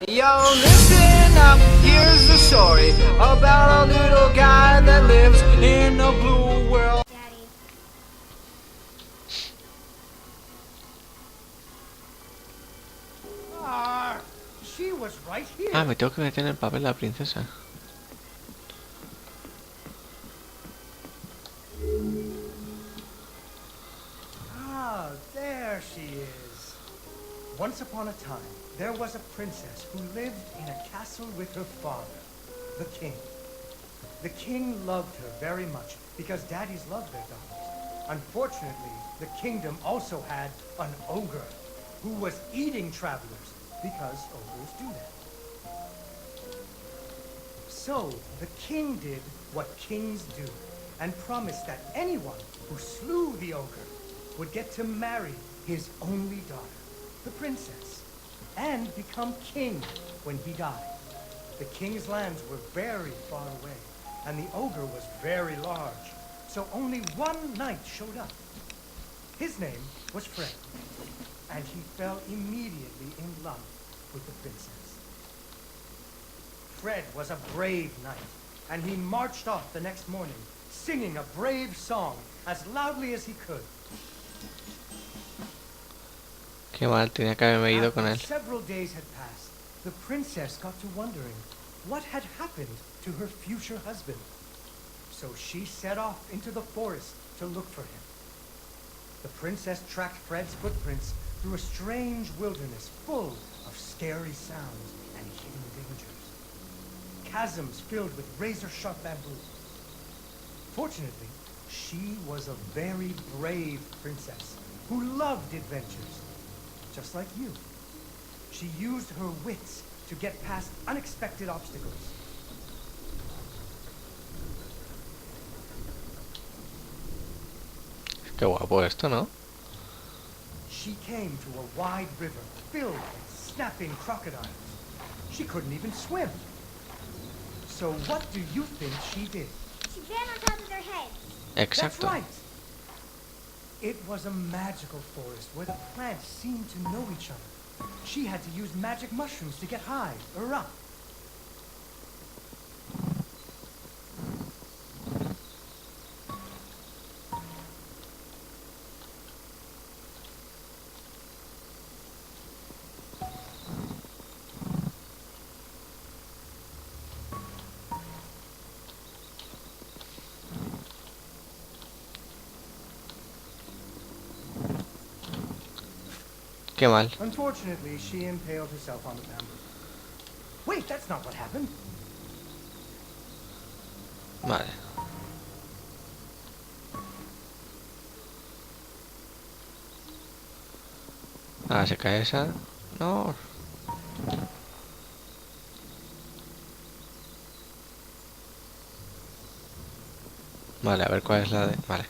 Yo, listen up, here's the story about a little guy that lives in a blue world. Daddy. She was right here. Ah, me tengo que meter en el papel de la princesa. Ah, there she is. Once upon a time, there was a princess who lived in a castle with her father, the king. The king loved her very much because daddies love their daughters. Unfortunately, the kingdom also had an ogre who was eating travelers because ogres do that. So, the king did what kings do and promised that anyone who slew the ogre would get to marry his only daughter, the princess, and become king when he died. The king's lands were very far away, and the ogre was very large, so only one knight showed up. His name was Fred, and he fell immediately in love with the princess. Fred was a brave knight, and he marched off the next morning, singing a brave song as loudly as he could. Qué mal, tenía que haberme ido con él. After several days had passed, the princess got to wondering what had happened to her future husband. So she set off into the forest to look for him. The princess tracked Fred's footprints through a strange wilderness full of scary sounds and hidden dangers. Chasms filled with razor-sharp bamboo. Fortunately, she was a very brave princess who loved adventures, just like you. She used her wits to get past unexpected obstacles. Qué guapo esto, ¿no? She came to a wide river filled with snapping crocodiles. She couldn't even swim. So what do you think she did? She ran on top of their heads. That's Exacto. right. It was a magical forest where the plants seemed to know each other. She had to use magic mushrooms to get high or up. Qué mal. Unfortunately, she impaled herself on the bamboo. Wait, that's not what happened. Vale. Ahora se cae esa. No. Vale, a ver cuál es la de... Vale.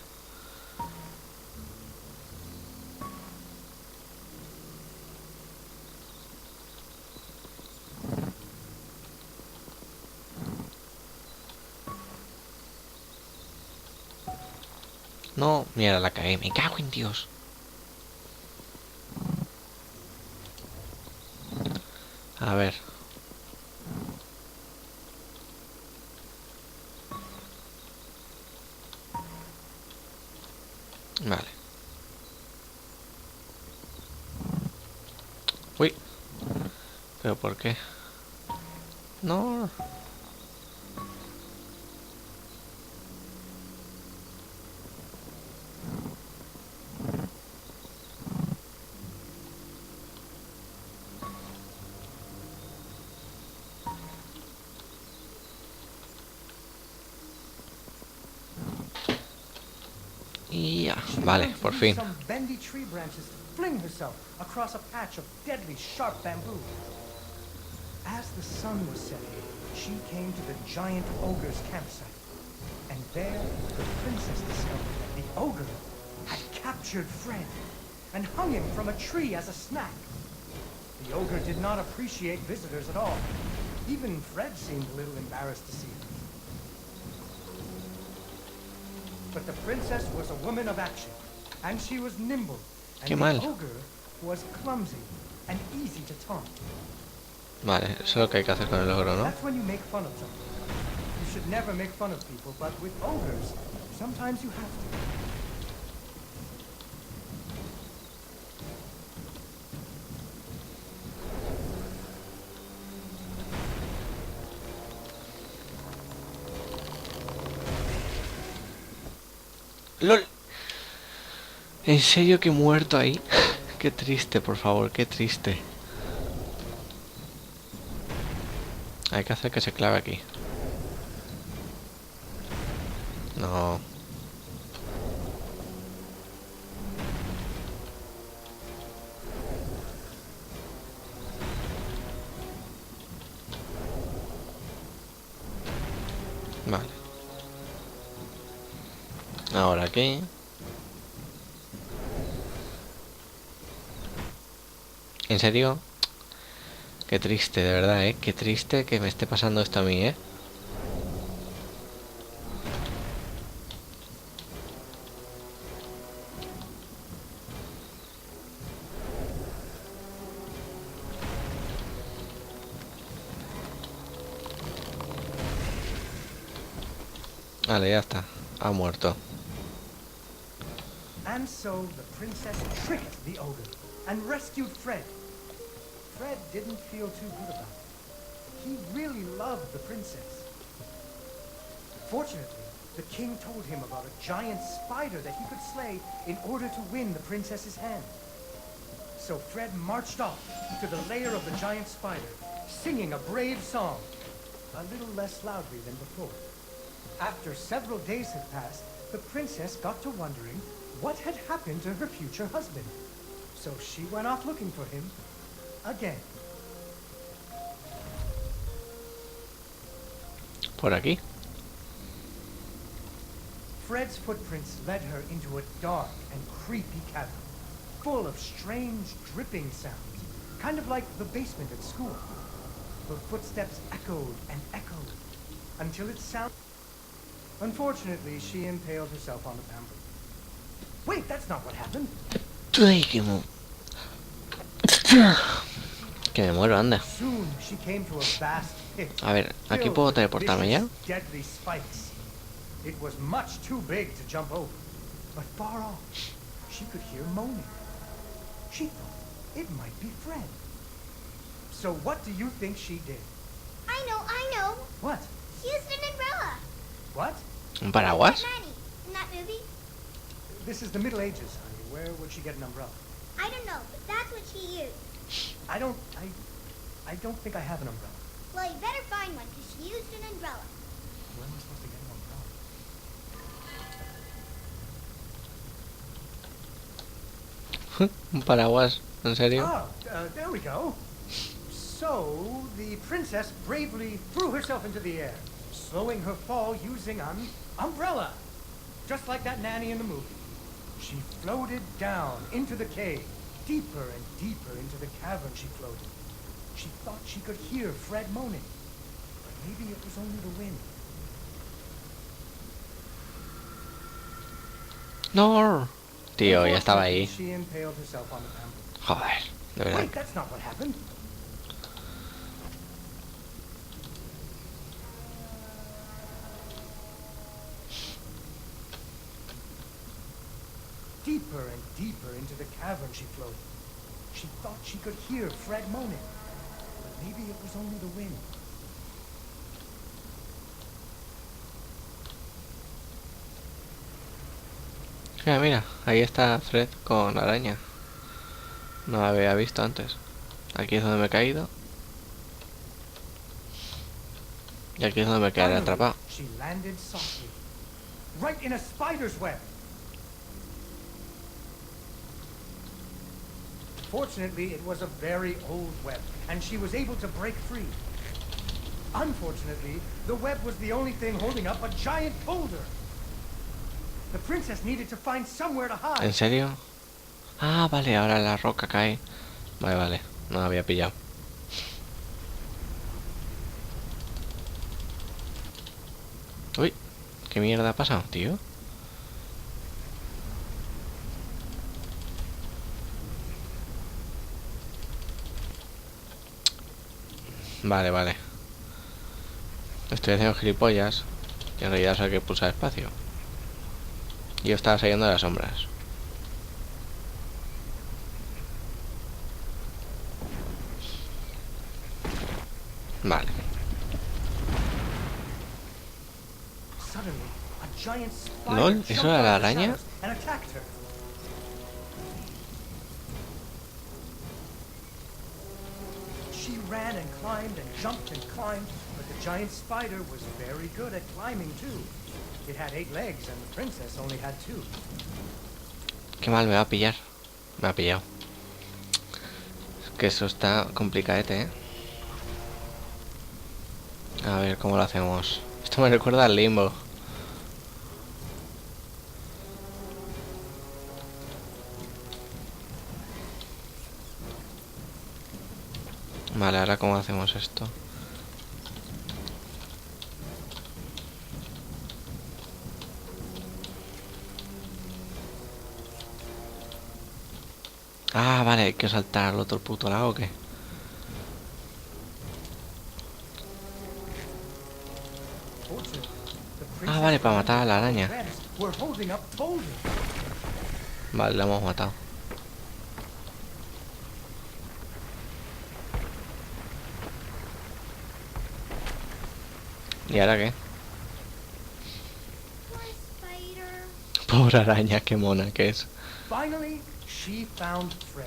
No, mierda, la cagué. Me cago en Dios. A ver. Vale. Uy. ¿Pero por qué? No. Y ya, vale, por fin. Some bendy tree branches to fling herself across a patch of deadly sharp bamboo. As the sun was setting, she came to the giant ogre's campsite. And there, the princess discovered that the ogre had captured Fred and hung him from a tree as a snack. The ogre did not appreciate visitors at all. Even Fred seemed a little embarrassed to see her. But the princess was a woman of action, and she was nimble, and Qué mal. the ogre was clumsy and easy to taunt. Vale, eso es lo que hay que hacer con el ogro, ¿no? That's when you make fun of something. You should never make fun of people, but with ogres, sometimes you have to. ¡Lol! ¿En serio que he muerto ahí? Qué triste, por favor, qué triste. Hay que hacer que se clave aquí. No. Vale. Ahora aquí. ¿En serio? Qué triste, de verdad, ¿eh? Qué triste que me esté pasando esto a mí, ¿eh? Vale, ya está. Ha muerto. And so the princess tricked the ogre and rescued Fred. Fred didn't feel too good about it. He really loved the princess. Fortunately, the king told him about a giant spider that he could slay in order to win the princess's hand. So Fred marched off to the lair of the giant spider, singing a brave song, a little less loudly than before. After several days had passed, the princess got to wondering what had happened to her future husband. So she went off looking for him again. Por aquí. Fred's footprints led her into a dark and creepy cavern, full of strange dripping sounds, kind of like the basement at school. Her footsteps echoed and echoed until it sounded... Unfortunately, she impaled herself on the bamboo. Wait, that's not what happened. Ay, que me muero, anda. Soon she came to a vast pit. A ver, aquí filled puedo with teleportarme ya. vicious, deadly spikes. It was much too big to jump over, but far off, she could hear moaning. She thought it might be Fred. So what do you think she did? I know. What? She used an umbrella. What? ¿Un paraguas? Like Nanny in that movie. This is the Middle Ages, honey. Where would she get an umbrella? I don't know, but that's what she used. I don't think I have an umbrella. Well, you better find one, because she used an umbrella. Where am I supposed to get an umbrella? ¿Un paraguas? ¿En serio? Oh, there we go. So, the princess bravely threw herself into the air, slowing her fall using an umbrella. Just like that nanny in the movie. She floated down into the cave. Deeper and deeper into the cavern she floated. She thought she could hear Fred moaning. But maybe it was only the wind. No. Tío, ya estaba ahí. She impaled herself on the bamboo. Joder, de verdad. Wait, that's not what happened. Deeper and deeper into the cavern she floated. She thought she could hear Fred moaning. But maybe it was only the wind. Mira, mira, ahí está Fred con la araña. No la había visto antes. Aquí es donde me he caído. Y aquí es donde me quedaré atrapado. She landed softly, right in a spider's web. Fortunately, it was a very old web, and she was able to break free. Unfortunately, the web was the only thing holding up a giant boulder. The princess needed to find somewhere to hide. ¿En serio? Ah, vale, ahora la roca cae. Vale, vale, no la había pillado. Uy, ¿qué mierda ha pasado, tío? Vale, vale. Estoy haciendo gilipollas. Y en realidad solo hay que pulsar espacio. Y yo estaba saliendo de las sombras. Vale. Suddenly, a giant spider ¿Lol? jumped ¿Eso era out la of the araña? shadows and attacked her. She ran and climbed and jumped and climbed, but the giant spider was very good at climbing too. It had 8 legs and the princess only had 2. Qué mal, me va a pillar. Me ha pillado. Es que eso está complicadete, ¿eh? A ver, ¿cómo lo hacemos? Esto me recuerda al Limbo. Vale, ahora ¿cómo hacemos esto? Ah, vale, hay que saltar al otro puto lado, ¿o qué? Fortunately, the Ah, princess vale, para matar a la remembered araña. how friends were holding up boulders. Vale, la hemos matado. ¿Y ahora qué? Poor spider. Pobre araña, qué mona que es. Finally, she found Fred.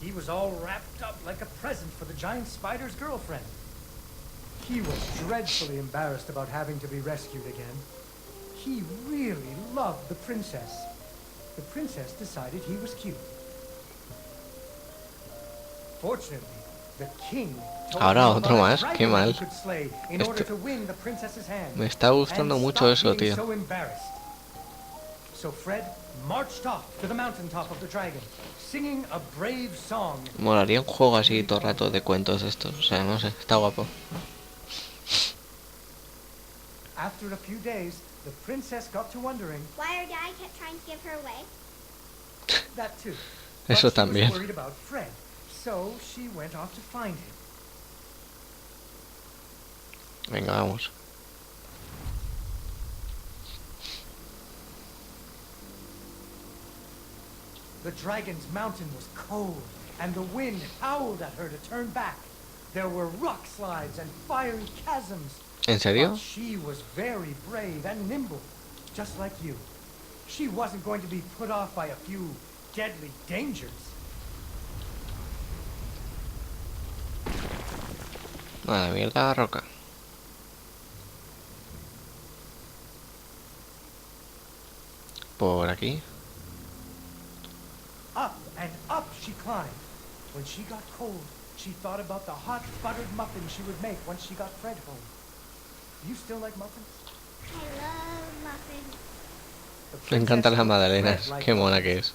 He was all wrapped up like a present for the giant spider's girlfriend. He was dreadfully embarrassed about having to be rescued again. He really loved the princess. The princess decided he was cute. Fortunately, the king told Ahora him otro about a más, dragon qué mal. he could slay in order to win the princess's hand. Me está gustando and mucho stop eso, being tío. so embarrassed. So Fred marched off to the mountaintop of the dragon, singing a brave song. Molaría un juego así todo el rato de cuentos de estos. O sea, no sé, está guapo. After a few days, the princess got to wondering Why her dad kept trying to give her away? that too. Eso But she también. was worried about Fred, so she went off to find him. Venga, vamos. The dragon's mountain was cold, and the wind howled at her to turn back. There were rock slides and fiery chasms. ¿En serio? But she was very brave and nimble, just like you. She wasn't going to be put off by a few deadly dangers. A la mierda la roca. Por aquí. Up and up she climbed. When she got cold, she thought about the hot buttered muffins she would make once she got Fred home. Do you still like muffins? I love muffins. The Me encantan las princess looked magdalenas. Fred like Qué mona muffins. que es.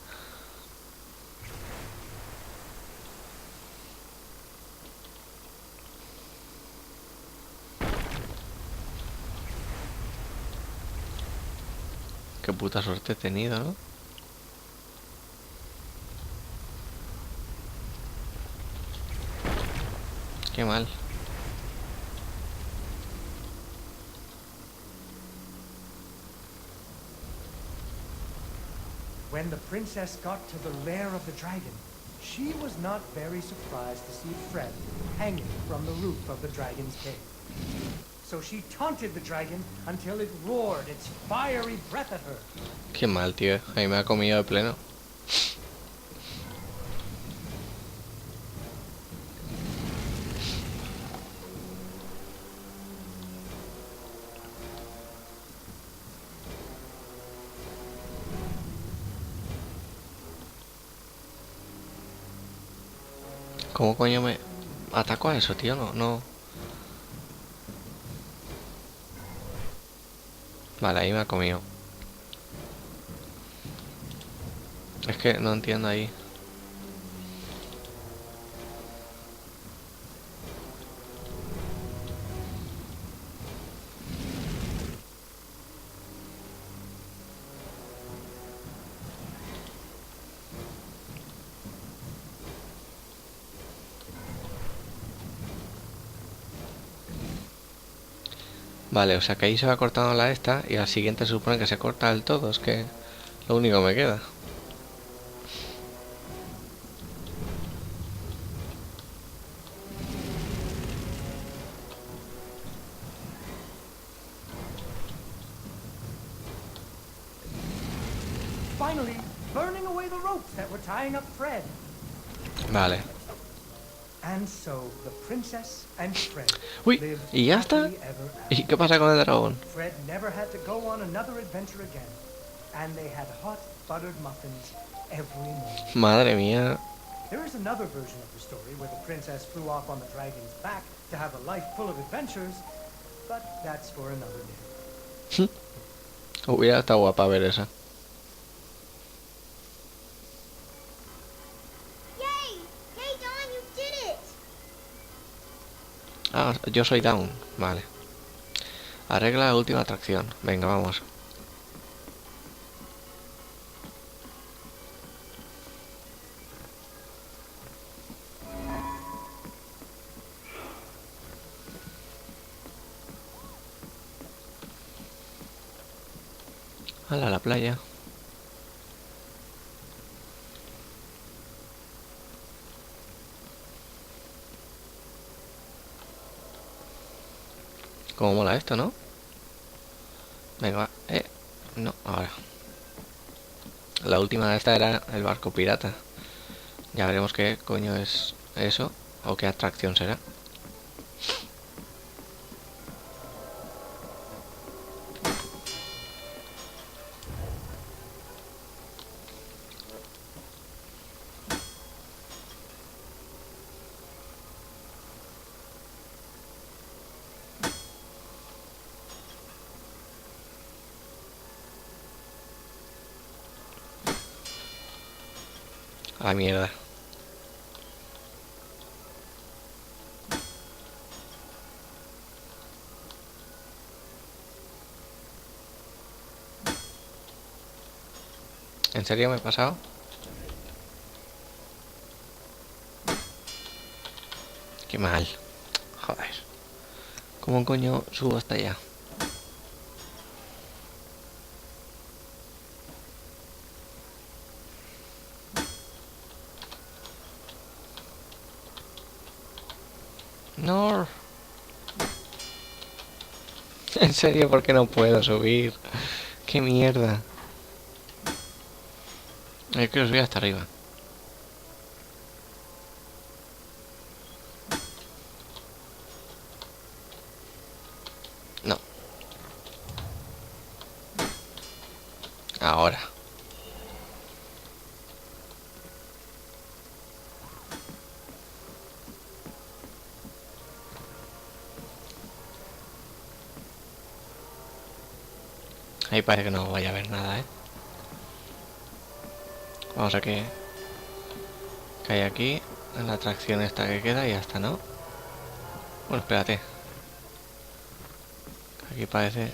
Qué puta suerte he tenido, ¿no? Qué mal. When the princess got to the lair of the dragon, she was not very surprised to see Fred hanging from the roof of the dragon's cave. So she taunted the dragon until it roared its fiery breath at her. Qué mal, tío. Ahí me ha comido de pleno. ¿Cómo coño me ataco a eso, tío? No, no. Vale, ahí me ha comido. Es que no entiendo ahí. Vale, o sea que ahí se va cortando la esta y al siguiente se supone que se corta del todo. Es que lo único que me queda. Finally, burning away the ropes that were tying up Fred. Vale. And so the princess and Fred Uy, lived ¿y ya está? happily ever after. ¿Y qué pasa con el dragón? Fred never had to go on another adventure again, and they had hot buttered muffins every morning. Madre mía. There is another version of the story where the princess flew off on the dragon's back to have a life full of adventures, but that's for another day. Hubiera estado guapa ver esa. Yay! Hey, Dawn, you did it! Ah, yo soy Down. Vale. Arregla la última atracción. Venga, vamos. Hala, la playa. Cómo mola esto, ¿no? Venga, va. No, ahora. La última de esta era el barco pirata. Ya veremos qué coño es eso. O qué atracción será. A la mierda. ¿En serio me he pasado? Qué mal. Joder. ¿Cómo coño subo hasta allá? No. En serio, ¿por qué no puedo subir? Qué mierda. Yo quiero subir hasta arriba. No. Ahora. Ahí parece que no vaya a haber nada, ¿eh? Vamos a que hay aquí en la atracción esta que queda y ya está, ¿no? Bueno, espérate. Aquí parece...